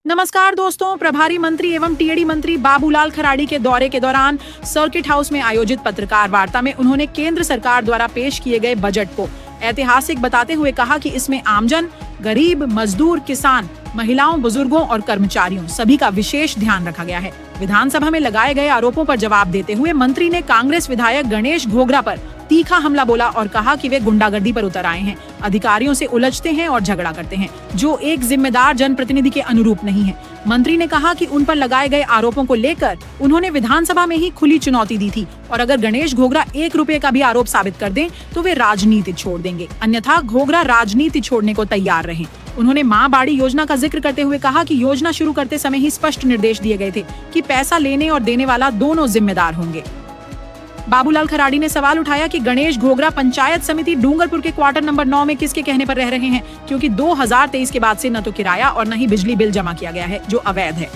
नमस्कार दोस्तों, प्रभारी मंत्री एवं टीएडी मंत्री बाबूलाल खराड़ी के दौरे के दौरान सर्किट हाउस में आयोजित पत्रकार वार्ता में उन्होंने केंद्र सरकार द्वारा पेश किए गए बजट को ऐतिहासिक बताते हुए कहा कि इसमें आमजन, गरीब, मजदूर, किसान, महिलाओं, बुजुर्गों और कर्मचारियों सभी का विशेष ध्यान रखा गया है। विधानसभा में लगाए गए आरोपों पर जवाब देते हुए मंत्री ने कांग्रेस विधायक गणेश घोगरा पर तीखा हमला बोला और कहा कि वे गुंडागर्दी पर उतर आए हैं, अधिकारियों से उलझते हैं और झगड़ा करते हैं, जो एक जिम्मेदार जनप्रतिनिधि के अनुरूप नहीं है। मंत्री ने कहा कि उन पर लगाए गए आरोपों को लेकर उन्होंने विधानसभा में ही खुली चुनौती दी थी और अगर गणेश घोगरा 1 रुपए का भी आरोप साबित कर दें तो वे राजनीति छोड़ देंगे, अन्यथा घोगरा राजनीति छोड़ने को तैयार रहें। उन्होंने मां बाड़ी योजना का जिक्र करते हुए कहा कि योजना शुरू करते समय ही स्पष्ट निर्देश दिए गए थे कि पैसा लेने और देने वाला दोनों जिम्मेदार होंगे। बाबूलाल खराड़ी ने सवाल उठाया कि गणेश घोगरा पंचायत समिति डूंगरपुर के क्वार्टर नंबर 9 में किसके कहने पर रह रहे हैं, क्योंकि 2023 के बाद से न तो किराया और न ही बिजली बिल जमा किया गया है, जो अवैध है।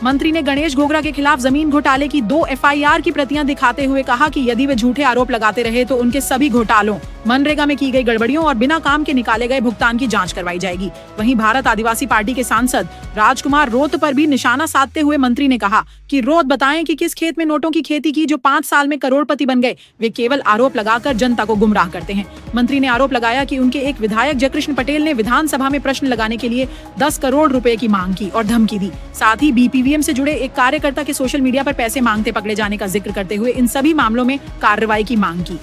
मंत्री ने गणेश घोगरा के खिलाफ जमीन घोटाले की 2 एफआईआर की प्रतियां दिखाते हुए कहा कि यदि वे झूठे आरोप लगाते रहे तो उनके सभी घोटालों, मनरेगा में की गई गड़बड़ियों और बिना काम के निकाले गए भुगतान की जांच करवाई जाएगी। वहीं भारत आदिवासी पार्टी के सांसद राजकुमार रोत पर भी निशाना साधते हुए मंत्री ने कहा कि रोत बताएं कि किस खेत में नोटों की खेती की जो 5 साल में करोड़पति बन गए। वे केवल आरोप लगाकर जनता को गुमराह करते हैं। मंत्री ने आरोप लगाया कि उनके एक विधायक जयकृष्ण पटेल ने विधानसभा में प्रश्न लगाने के लिए 10 करोड़ रुपए की मांग की और धमकी दी। साथ ही बीपीवीएम से जुड़े एक कार्यकर्ता के सोशल मीडिया पर पैसे मांगते पकड़े जाने का जिक्र करते हुए इन सभी मामलों में कार्रवाई की मांग की।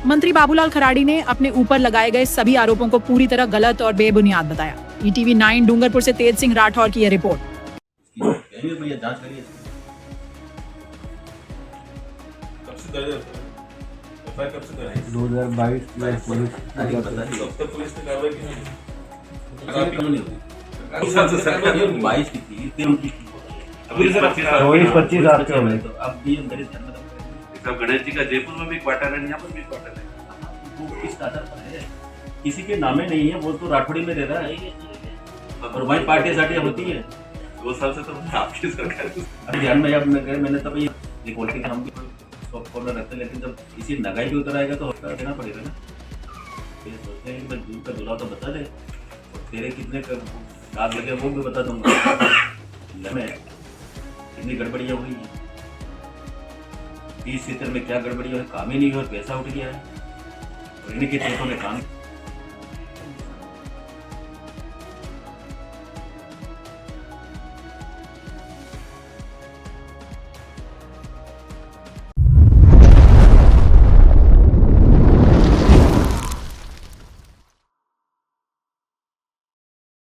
मंत्री बाबूलाल खराड़ी ने अपने ऊपर लगाए गए सभी आरोपों को पूरी तरह गलत और बेबुनियाद बताया। ईटीवी 9 डूंगरपुर से तेज सिंह राठौर की यह रिपोर्ट। 2022 में पुलिस की थी 24-25 आपके हुए। तो अब भी मेरे ध्यान में गणेश जी का जयपुर में भी क्वार्टर है, यहाँ पर भी क्वार्टर है। वो किस आधार पर है? किसी के नामे नहीं है, वो तो राठौड़ी में रह रहा है और हमारी पार्टी साटी होती है। 2 साल से तो आपकी सरकार अब ध्यान में मैंने तब ये रिपोर्टिंग हम भी कॉर्नर रखते, लेकिन जब इसी नगाई के उतर आएगा तो हफ्ता देना पड़ेगा ना। ये सोचते हैं कि मैं दूध का दूल्हा तो बता दे और तेरे कितने दाग लगे वो भी बता दूंगा। कितनी गड़बड़ियाँ हुई है, 30 सीटर में क्या गड़बड़ी है, काम ही नहीं हुआ, पैसा उठ गया है और इन्हीं के चेतों ने काम